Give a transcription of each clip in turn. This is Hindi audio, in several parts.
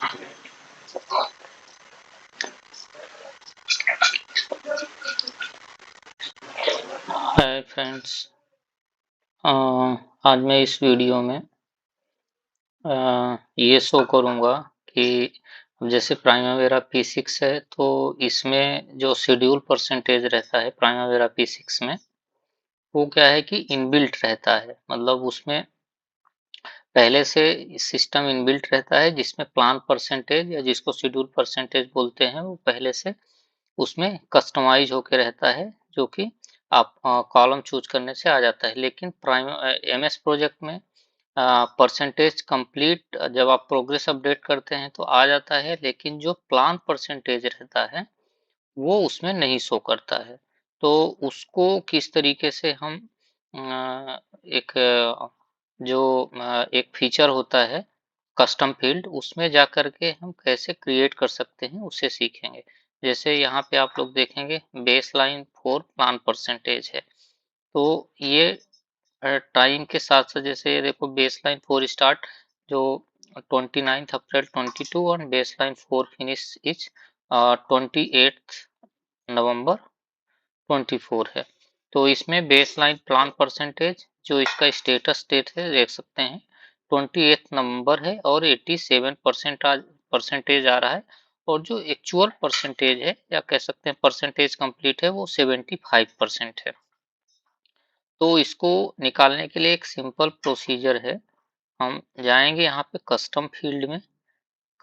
Hi friends. आज मैं इस वीडियो में ये शो करूँगा कि जैसे प्राइमावेरा P6 है, तो इसमें जो शेड्यूल परसेंटेज रहता है प्राइमावेरा P6 में, वो क्या है कि इनबिल्ट रहता है। मतलब उसमें पहले से सिस्टम इनबिल्ट रहता है जिसमें प्लान परसेंटेज या जिसको शेड्यूल परसेंटेज बोलते हैं, वो पहले से उसमें कस्टमाइज होके रहता है, जो कि आप कॉलम चूज करने से आ जाता है। लेकिन प्राइम एमएस प्रोजेक्ट में परसेंटेज कंप्लीट जब आप प्रोग्रेस अपडेट करते हैं तो आ जाता है, लेकिन जो प्लान परसेंटेज रहता है वो उसमें नहीं शो करता है। तो उसको किस तरीके से हम एक एक फीचर होता है कस्टम फील्ड, उसमें जा करके हम कैसे क्रिएट कर सकते हैं उसे सीखेंगे। जैसे यहाँ पे आप लोग देखेंगे base line for plan percentage है, तो ये टाइम के साथ साथ जैसे ये देखो बेस लाइन फॉर स्टार्ट जो 29 अप्रैल 22 और base line for finish is 28 नवंबर 24 है। तो इसमें बेस लाइन प्लान परसेंटेज जो इसका स्टेटस डेट है देख सकते हैं 28 नवंबर है और 87% परसेंटेज आ रहा है, और जो एक्चुअल परसेंटेज है या कह सकते हैं परसेंटेज कंप्लीट है वो 75% है। तो इसको निकालने के लिए एक सिंपल प्रोसीजर है। हम जाएंगे यहाँ पे कस्टम फील्ड में।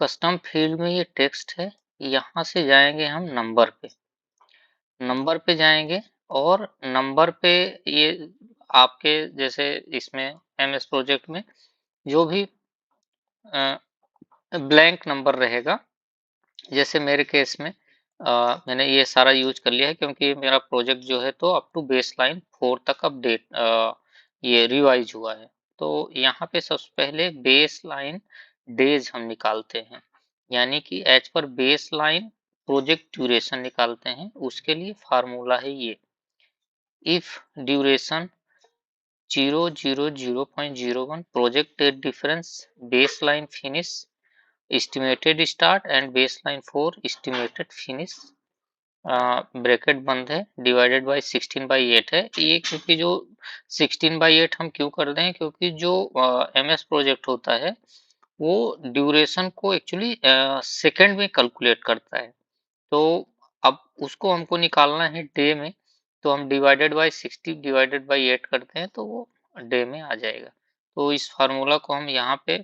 कस्टम फील्ड में ये टेक्स्ट है, यहाँ से जाएंगे हम नंबर पे। नंबर पे जाएंगे और नंबर पे ये आपके जैसे इसमें एमएस प्रोजेक्ट में जो भी ब्लैंक नंबर रहेगा, जैसे मेरे केस में मैंने ये सारा यूज कर लिया है क्योंकि मेरा प्रोजेक्ट जो है तो अप टू बेस लाइन 4 तक अपडेट ये रिवाइज हुआ है। तो यहाँ पे सबसे पहले बेस लाइन डेज हम निकालते हैं, यानी कि एज पर बेस लाइन प्रोजेक्ट ड्यूरेशन निकालते हैं। उसके लिए फार्मूला है ये, if duration 000.01 project date difference base line finish estimated start and base line for estimated finish bracket बंद है डिवाइडेड बाय 16/8 है ये। क्योंकि जो 16/8 हम क्यों कर रहे हैं, क्योंकि जो एमएस प्रोजेक्ट होता है वो ड्यूरेशन को एक्चुअली सेकंड में कैलकुलेट करता है। तो अब उसको हमको निकालना है डे में, तो हम डिवाइडेड बाय 60 डिवाइडेड बाय 8 करते हैं तो वो डे में आ जाएगा। तो इस फार्मूला को हम यहाँ पे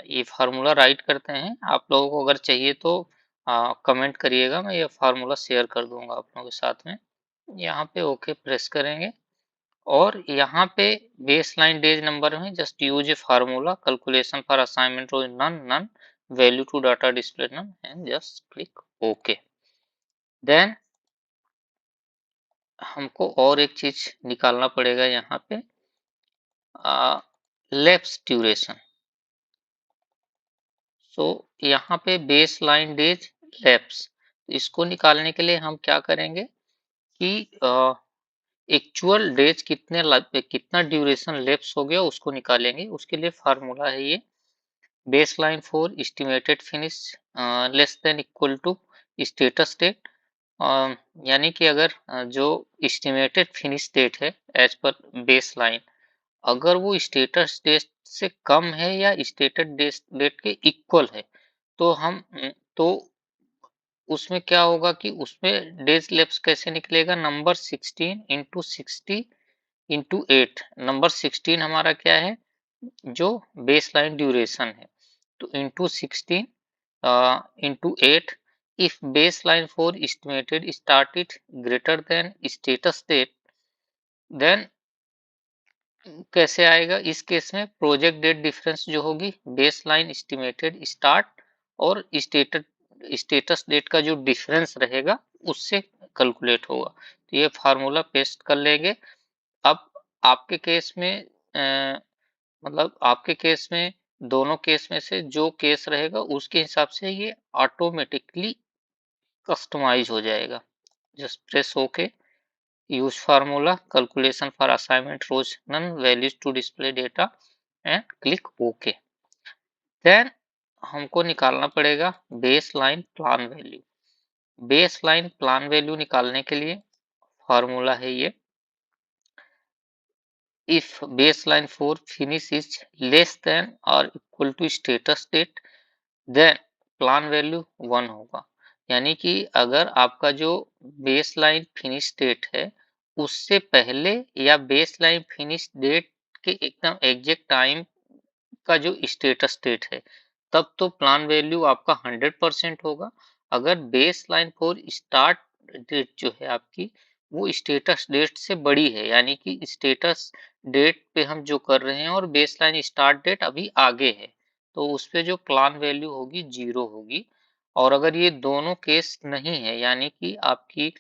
ये फार्मूला राइट करते हैं। आप लोगों को अगर चाहिए तो कमेंट करिएगा, मैं ये फार्मूला शेयर कर दूंगा आप लोगों के साथ में। यहाँ पे ओके प्रेस करेंगे और यहाँ पे बेस लाइन डेज नंबर में just use a formula calculation for assignment rows none none value to data display none and just click okay. Then हमको और एक चीज निकालना पड़ेगा यहाँ पे, लैप्स ड्यूरेशन। सो यहाँ पे बेस लाइन डेज लैप्स, इसको निकालने के लिए हम क्या करेंगे कि एक्चुअल डेज कितना ड्यूरेशन लैप्स हो गया उसको निकालेंगे। उसके लिए फार्मूला है ये, base line for estimated finish less than equal to status date. यानी कि अगर जो एस्टिमेटेड फिनिश डेट है एज पर बेस लाइन, अगर वो स्टेटस डेट से कम है या स्टेटस डेट के इक्वल है, तो हम तो उसमें क्या होगा कि उसमें डेज लैप्स कैसे निकलेगा, नंबर 16 इंटू 60 इंटू 8। नंबर 16 हमारा क्या है, जो बेस लाइन ड्यूरेशन है, तो into 16 into 8। If base line for estimated started greater than status date, then कैसे आएगा इस केस में, प्रोजेक्ट डेट डिफरेंस जो होगी बेस लाइन एस्टिमेटेड स्टार्ट और स्टेटस डेट का जो डिफरेंस रहेगा उससे कैलकुलेट होगा। तो ये फार्मूला पेस्ट कर लेंगे। अब आपके केस में मतलब आपके केस में दोनों केस में से जो केस रहेगा उसके हिसाब से ये ऑटोमेटिकली कस्टमाइज हो जाएगा। Just press okay, use formula calculation for assignment rows none values to display data and click OK. Then हमको निकालना पड़ेगा base line plan value. Base line plan value निकालने के लिए फॉर्मूला है ये, if baseline for finish is less than or equal to status date then plan value 1 होगा। यानी कि अगर आपका जो बेस लाइन फिनिश डेट है उससे पहले या बेस लाइन फिनिश डेट के एकदम एग्जैक्ट टाइम का जो स्टेटस डेट है तब तो प्लान वैल्यू आपका 100% होगा। अगर base line for start date जो है आपकी वो स्टेटस डेट से बड़ी है, यानी कि स्टेटस डेट पे हम जो कर रहे हैं और बेस लाइन स्टार्ट डेट अभी आगे है, तो उस पे जो प्लान वैल्यू होगी 0 होगी। और अगर ये दोनों केस नहीं है, यानी कि आपकी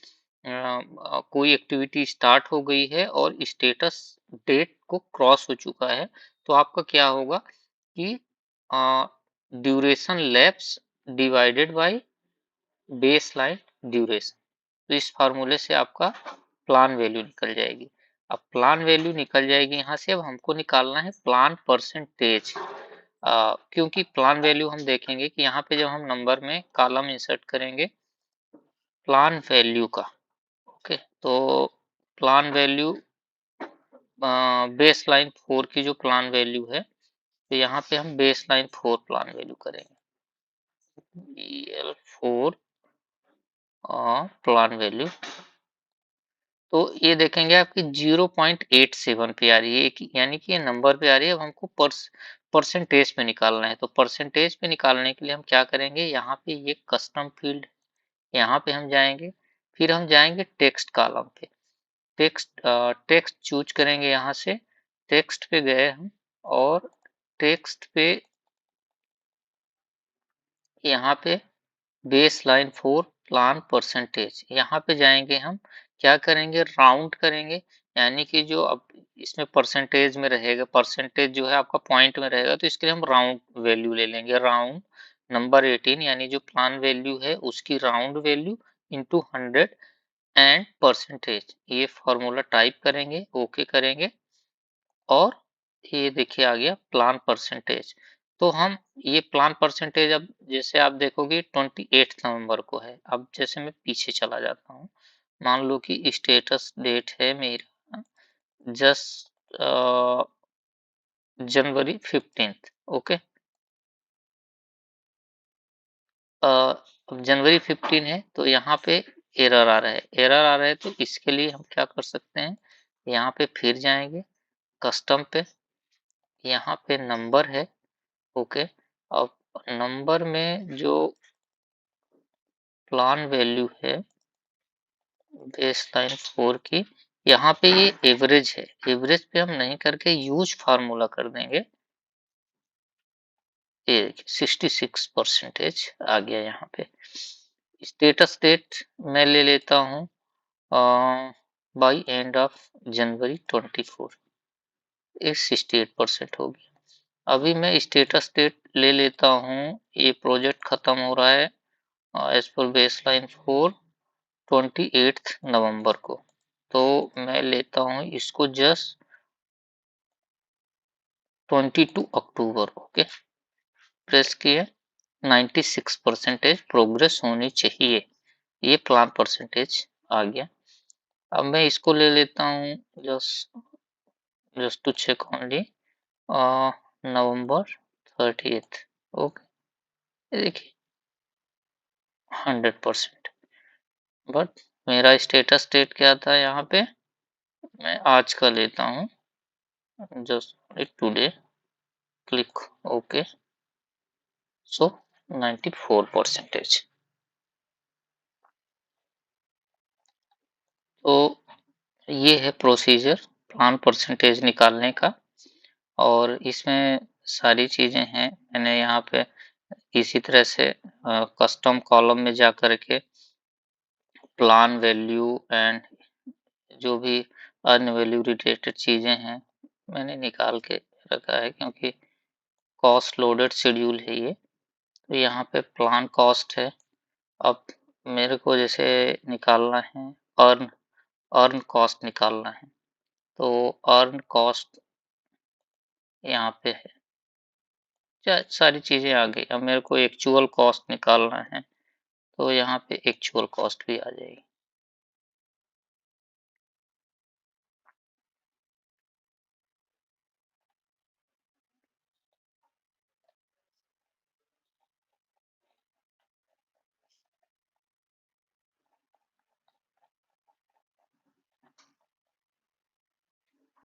कोई एक्टिविटी स्टार्ट हो गई है और स्टेटस डेट को क्रॉस हो चुका है, तो आपका क्या होगा कि duration lapse divided by base line duration. तो इस फार्मूले से आपका प्लान वैल्यू निकल जाएगी। अब प्लान वैल्यू निकल जाएगी यहाँ से, अब हमको निकालना है प्लान परसेंटेज। क्योंकि प्लान वैल्यू हम देखेंगे कि यहाँ पे जब हम नंबर में कॉलम इंसर्ट करेंगे प्लान वैल्यू का, ओके, तो प्लान वैल्यू बेस लाइन 4 की जो प्लान वैल्यू है, तो यहाँ पे हम बेस लाइन 4 प्लान वैल्यू करेंगे, BL4 प्लान वैल्यू। तो ये देखेंगे आपकी 0.87 पे आ रही है, यानी कि ये नंबर पे आ रही है। अब हमको परसेंटेज पे निकालना है, तो परसेंटेज पे निकालने के लिए हम क्या करेंगे, यहाँ पे ये कस्टम फील्ड, यहाँ पे हम जाएंगे, फिर हम जाएंगे टेक्स्ट कॉलम पे, टेक्स्ट चूज करेंगे, यहाँ से टेक्स्ट पे गए हम और टेक्स्ट पे यहाँ पे बेस लाइन 4 प्लान परसेंटेज, यहाँ पे जाएंगे हम, क्या करेंगे, राउंड करेंगे, यानी कि जो अब इसमें परसेंटेज में रहेगा, परसेंटेज जो है आपका पॉइंट में रहेगा, तो इसके लिए हम राउंड वैल्यू ले लेंगे, राउंड नंबर 18, यानी जो प्लान वैल्यू है उसकी round value into 100 and percentage. ये फॉर्मूला टाइप करेंगे, ओके करेंगे, और ये देखिए आ गया प्लान परसेंटेज। तो हम ये प्लान परसेंटेज, अब जैसे आप देखोगे 28 नवंबर को है। अब जैसे मैं पीछे चला जाता हूँ, मान लो कि स्टेटस डेट है मेरा जस्ट जनवरी 15, ओके। अब जनवरी 15 है तो यहाँ पे एरर आ रहा है, एरर आ रहा है, तो इसके लिए हम क्या कर सकते हैं, यहाँ पे फिर जाएंगे कस्टम पे, यहाँ पे नंबर है, ओके। अब नंबर में जो प्लान वैल्यू है बेस लाइन 4 की, यहाँ पे ये एवरेज है, एवरेज पे हम नहीं करके यूज फार्मूला कर देंगे, ये 66% आ गया। यहाँ पे स्टेटस डेट मैं ले लेता हूँ बाई एंड ऑफ जनवरी 24, ये 68% हो गया। अभी मैं स्टेटस डेट ले लेता हूँ, ये प्रोजेक्ट खत्म हो रहा है एज पर बेस लाइन 4 28 नवंबर को, तो मैं लेता हूँ इसको जस्ट 22 अक्टूबर, ओके, प्रेस किए, 96% प्रोग्रेस होनी चाहिए, ये प्लान परसेंटेज आ गया। अब मैं इसको ले लेता हूँ just to check only November 30th, okay, देखिए 100%। बट मेरा स्टेटस डेट क्या था, यहाँ पे मैं आज का लेता हूँ, जस्ट टुडे, क्लिक ओके, सो 94%। तो ये है प्रोसीजर प्लान परसेंटेज निकालने का, और इसमें सारी चीज़ें हैं। मैंने यहाँ पे इसी तरह से कस्टम कॉलम में जा कर के प्लान वैल्यू एंड जो भी अर्न वैल्यू रिलेटेड चीज़ें हैं मैंने निकाल के रखा है, क्योंकि कॉस्ट लोडेड शेड्यूल है ये। तो यहाँ पे प्लान कॉस्ट है, अब मेरे को जैसे निकालना है अर्न अर्न कॉस्ट निकालना है, तो अर्न कॉस्ट यहाँ पे है सारी चीज़ें आ गई। अब मेरे को एक्चुअल कॉस्ट निकालना है, तो यहाँ पे एक्चुअल कॉस्ट भी आ जाएगी।